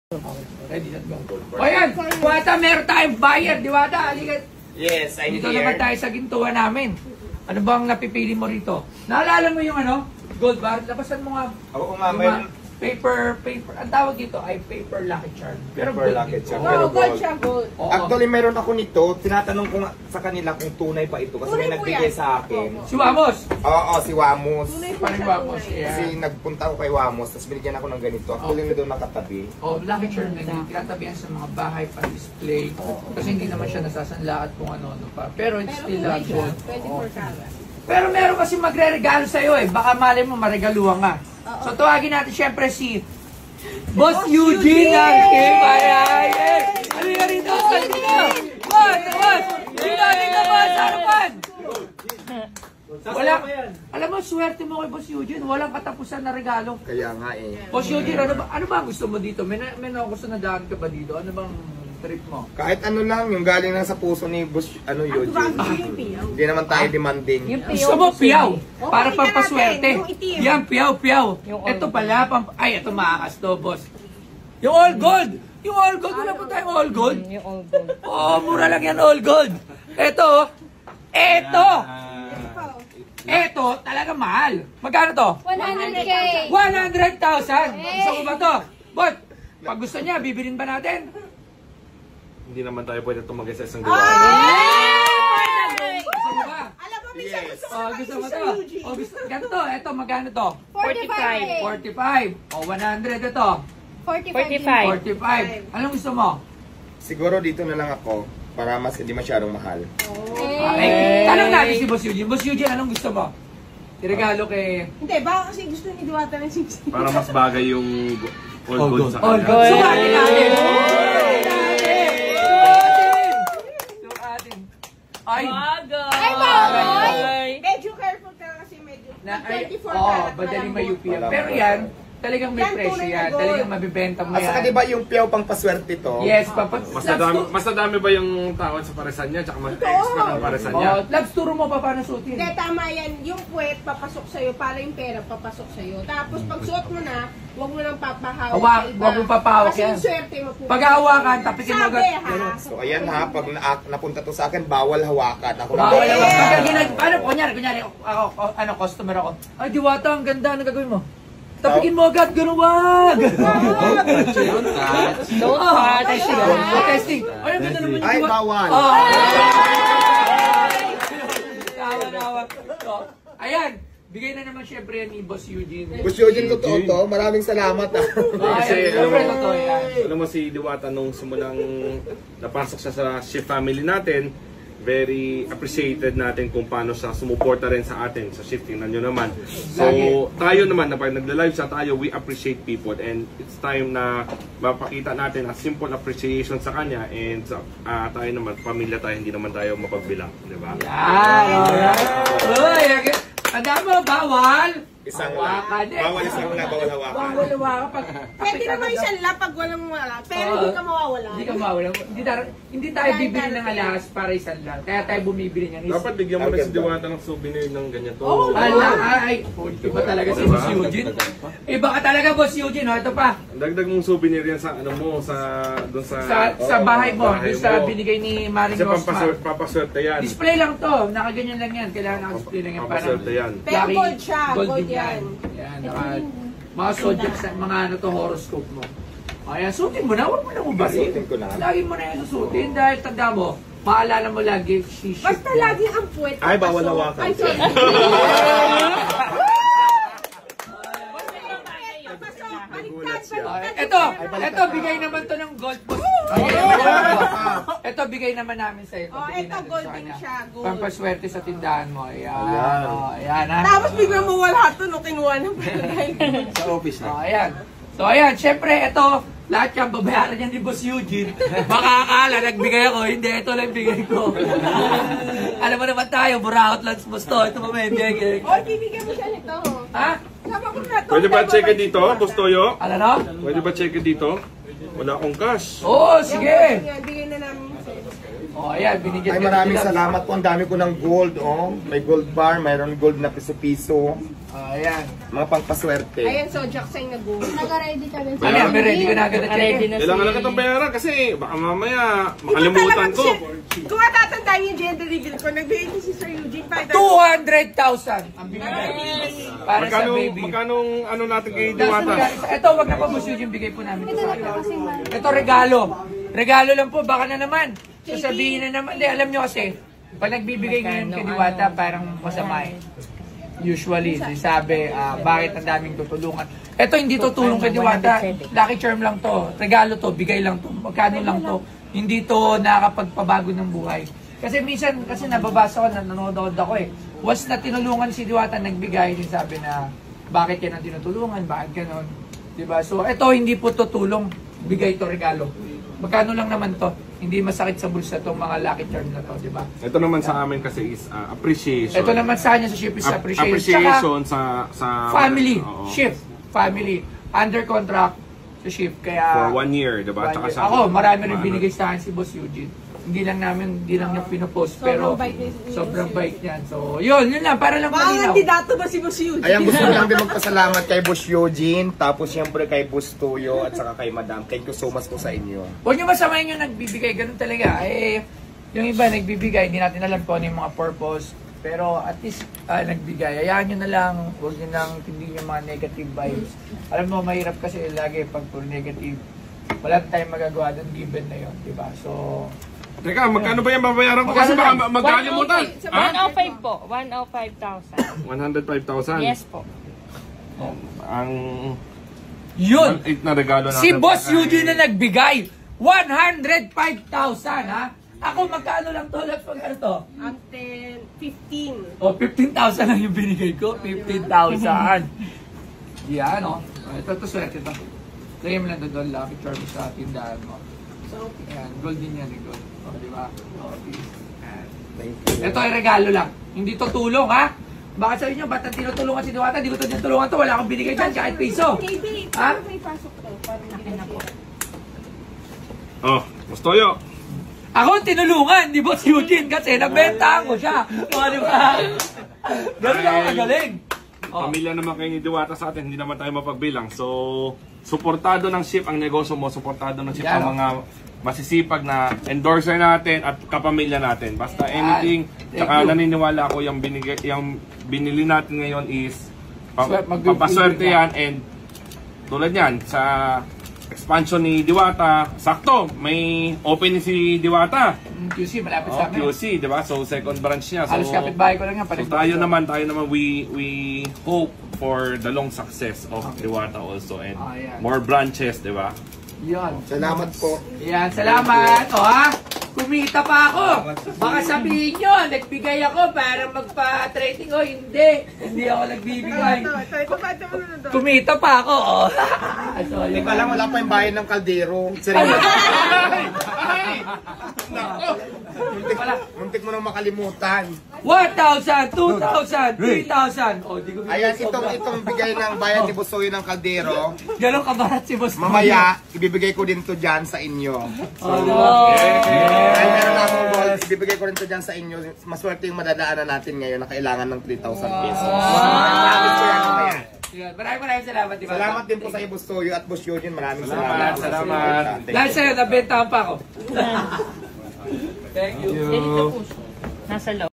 Ready, let's go. O yan, Diwata, meron tayong buyer. Diwata, halika. Yes, I'm Dito here. naman tayo sa gintuan namin. Ano bang napipili mo rito? Naalala mo yung ano? Gold bar? Labasan mo nga. Oo nga, Yung meron. paper. Ang tawag dito ay paper lucky charm. Pero Paper gold lucky dito. charm. Oo. Pero Gold siya, gold. Oo. Actually, meron ako nito. Tinatanong ko nga sa kanila kung tunay pa ito. Kasi may Tunay po nagbigay yan. sa akin. Si Wamos. Oo, si Wamos. Tunay po Parang siya, Wamos. tunay. Kasi Yeah. nagpunta ako kay Wamos, tapos binigyan ako ng ganito. Actually, na doon nakatabi. Oh, lucky charm na din. Tinatabihan sa mga bahay para display. Kasi hindi naman siya nasasanla at kung ano-ano pa. Pero it's still tunay siya, gold. 24 karat. Pero meron kasi magre-regalo sa'yo eh. Baka mali mo maregaluhan ka. So tawagin natin syempre si Boss Eugene ng Team Ayayen. Ano nga rito? Boss! Dito, boss! Harapan! Alam mo, swerte mo kay Boss Eugene. Walang katapusan na regalo. Kaya nga eh. Boss Eugene, ano ba ang gusto mo dito? May gusto na daan ka ba dito? Ano bang trip mo? Kahit ano lang, yung galing lang sa puso ni Boss Eugene. Hindi naman tayo demanding. Gusto mo piyaw? Para pakita pampaswerte. natin, yung itim. Yan, piyaw. Ito pala, ay, ito maakas to, boss. Yung all gold! Yung all gold, wala pa tayong all gold. Yung all gold. Oo, mura lang yan all gold. Ito, talaga mahal. Magkano to? 100K! 100,000. Gusto mo ba to? But, pag gusto niya, bibilin ba natin? Hindi naman tayo pwede tumagay sa isang Ah! Diwata. Gusto mo ba? Alam mo, minsan gusto ko Oh, gusto mo sa to? Eugene. Oh, gusto, ganito, ito, magkano to? 45. 45. O, 100 ito. 45. 45. Anong gusto mo? Siguro dito na lang ako para mas hindi masyadong mahal. Okay. Tanong natin si Boss Eugene. Boss Eugene, anong gusto mo? Iregalo kay... Hindi, baka kasi gusto ni Diwata ng 60. Para mas bagay yung all gold sa All kanya. gold. Sukatin natin! Sukatin! Ay! Ay, bagay! Medyo careful ka kasi medyo. Ay, 24 oo, karat. madaling may UP yan. Wala Pero pa. yan, talagang may Yan, presyo tunay na yan. gold. Talagang mabibenta mo At saka yan. diba yung piyaw pang paswerte to? Yes, papa. Mas nadami ba yung tawad sa paresan niya? Tsaka mas extra ang paresan niya? Oh, labs, turo mo pa paano suotin. Hindi, tama yan. Yung puwet, papasok sa'yo. Para yung pera, papasok sa'yo. Tapos pag suot mo na, huwag mo nang papahawak Hawak, sa iba. huwag mong papahawak Kasi yan. yung swerte mo po. Pag hawakan, tapikin mo Sabi agad. ha. So ayan ha, pag napunta to sa akin, bawal hawakan. Ako lang. Bawal naman. Paano, kunyari, ako, customer ako. Ay, Diwata, ang ganda. Ano gagawin mo? Tapikin mo agad, ganun wag! Don't touch. Testing. Ay, ang ganda naman yung Ay, Diwata. bawal. Tawa. So, ayan, bigay na naman syempre yan ni Boss Eugene. Boss Eugene, totoo to. Maraming salamat ha. Ay, syempre, totoo yan. Alam mo si Diwata nung simulang napasok siya sa shift family natin, very appreciated natin kung paano siya sumuporta rin sa atin sa shifting na nyo naman. So, tayo naman, na pag nagla-live siya tayo, we appreciate people and it's time na mapakita natin a simple appreciation sa kanya and sa, tayo naman, pamilya tayo, hindi naman tayo mapagbilang, di ba? Yan, alright. Uy, tanda mo, bawal. Isang Hawakan eh. Bawal isang na, bawal hawakan. Bawal hawakan. Pwede naman isang lap pag walang wala. Pero hindi ka mawawala. Hindi ka mawala. Hindi tayo bibili ng alahas para isang lang. Kaya tayo bumibili ng Dapat bigyan mo rin si Diwata ng souvenir ng ganyan to. Iba talaga si Boss Eugene. Iba ka talaga, Boss Eugene. Ito pa. Dagdag mong souvenir yan sa ano mo, doon Sa bahay mo. bahay Doon sa mo. binigay ni Maring Kasi Rosmar. papaswerte yan. Display lang to. Nakaganyan lang yan. Kailangan nakadisplay lang yan. Papaswerte yan. Pero gold siya, gold din yan. Yan. Mga zodiac, mga ano to, horoscope mo. Ayan, suotin mo na. Huwag mo na ubarin. Suotin ko na. Lagi mo na yung susutin dahil tanda mo, maalala mo lagi, she should. Basta lagi ang puwet. Ay, bawal papasok. hawakan. Ay, sorry. Papasok, baliktad. Ito, bigay naman to ng gold boss. Ito, bigay naman namin sa ito. Oh, Bigay ito, natin gold sa din kanya. siya, gold. Pampaswerte sa tindahan mo. Ayan. Ayan. Oh, ayan ha. Tapos biglang mawala ito nung kinuha ng palagay. Sa office Oh, ayan. So, ayan. Syempre, ito, lahat yan, babayaran yan ni Boss Eugene. Baka akala, nagbigay ako. Hindi, ito lang bigay ko. Alam mo naman tayo, buraot lang sa to. Ito pa may bigay. O, bibigyan mo siya nito. Ha? Sama ko na to. Pwede ba check dito, Bustoyo? Ano no? Pwede ba check dito? Wala akong cash. Oo, sige. Bigyan na namin sa'yo. Oh, ayan, binigyan Ay, maraming salamat po. Ang dami ko ng gold, oh. May gold bar, mayroon gold na piso-piso. Ayan. Mga pangpaswerte. Ayan, so Jackson nag-go. Nag-ready ka rin. Ayan, may ready ka na agad na Ready check. na Kailangan lang kitang bayaran kasi baka mamaya makalimutan ko. Kung matatandaan yung gender reveal ko, nagbigay ko si Sir Eugene 200,000 ang binigay. Para sa baby. Magkano ano natin kay That's Diwata? Ito, wag na pa Boss Eugene, bigay po namin ito sa kanya. Ito, regalo. Regalo lang po, baka na naman. Sasabihin na naman. Hindi, alam nyo kasi, pag nagbibigay ngayon kay Diwata, parang masama eh. Usually, sabi, bakit ang daming tutulungan. Ito, hindi tutulong kay Diwata. Lucky charm lang to. Regalo to, bigay lang to. Magkano lang to. Hindi to nakakapagpabago ng buhay. Kasi minsan, kasi nababasa ko, nanonood ako eh. Once na tinulungan si Diwata, nagbigay, din sabi na, bakit yan ang tinutulungan, bakit ganon. Diba? So, ito, hindi po tutulong. Bigay to, regalo. Magkano lang naman to. Hindi masakit sa bulsa tong mga lucky charm na to, diba? Ito naman sa amin kasi is appreciation. Ito naman sa kanya sa ship is appreciation. Appreciation Tsaka, sa family, Oo. shift, family, under contract sa shift. Kaya, For 1 year, diba? Tsaka sa ako, marami rin binigay sa akin si Boss Eugene. Hindi lang niya pinopost, pero sobrang bait niyan. So, yun lang, para lang malinaw. kandidato ba si Boss Eugene? Ayan, gusto ko lang din magpasalamat kay Boss Eugene, tapos siyempre kay Boss Tuyo, at saka kay Madam. Thank you so much po sa inyo. Huwag niyo masamayin yung nagbibigay, ganun talaga. Eh, yung iba nagbibigay, hindi natin alam kung ano yung mga purpose. Pero at least nagbigay. Hayaan nyo na lang, huwag nyo nang hindi yung mga negative vibes. Alam mo, mahirap kasi lagi pag puro negative. Wala tayong magagawa doon, given na yun, diba? So, Teka, magkano ba yung babayaran ko? Kasi baka magkalimutan. 105 po. 105,000. 105,000. Yes po. Ang yun! 1.8 na regalo natin. Si Boss Eugene na nagbigay, 105,000 ha? Ako, magkano lang to? Magkano to? Ang 10, 15. O, 15,000 lang yung binigay ko. 15,000. Yan, o. Ito, swerte ito. Lagyan mo lang doon, lucky charm sa tindahan mo. So, yan. Gold din yan, gold. O, di ba? O, Thank you. ito ay regalo lang. Hindi to tulong, ha? Baka sabihin nyo, ba't ang tinutulungan si Diwata? Hindi ko to tinutulungan to. Wala akong binigay dyan, kahit piso. KB, Ha? paano may pasok to? Parang hindi na po. Oh, Mustoyo. Ako ang tinulungan ni Boss Eugene kasi nabenta ko siya. O, di ba? Ganun ako kagaling. O. Pamilya naman kayo ni Diwata sa atin, hindi naman tayo mapagbilang. So, suportado ng ship ang negosyo mo, suportado ng ship Yan, ang mga masisipag na endorser natin at kapamilya natin. Basta anything, Thank tsaka you. naniniwala ako yung binili natin ngayon is Mag-build papaswerte ka. yan, and tulad yan sa expansion ni Diwata, sakto, may opening si Diwata. QC, malapit sa amin. QC, di ba? So, second branch niya. So, Halos kapitbahay ko lang yan. so tayo naman, we hope for the long success of Diwata also and Yan. more branches, di ba? Yan. Salamat po. Yan, salamat. O ha? Kumita pa ako. Baka sabihin nyo, nagbigay ako para magpa-trading. O, hindi. Hindi ako nagbibigay. Ito mo na doon. Kumita pa ako. O. So, Hindi yun. ka lang, wala pa yung bayan ng kaldero. Seryoso. Muntik mo nang makalimutan. 1,000, 2,000, 3,000. O, di ko bigay. Ayan, itong bigay ng bayan ni Busoy ng kaldero. Ganon kabarat si Boss. Mamaya, ibibigay ko din to dyan sa inyo. Oh, Ay, meron akong gold. Ibibigay ko rin to dyan sa inyo. Maswerte yung madadaanan natin ngayon na kailangan ng 3,000 pesos. Promise ko yan mamaya. Yan. Maraming salamat, di ba? Salamat din po sa iyo, Busoy at Boss Eugene. Maraming salamat. Salamat. Thank you. Dahil sa'yo, nabentahan pa ako. Thank you. Ganito po siya. Nasa loob.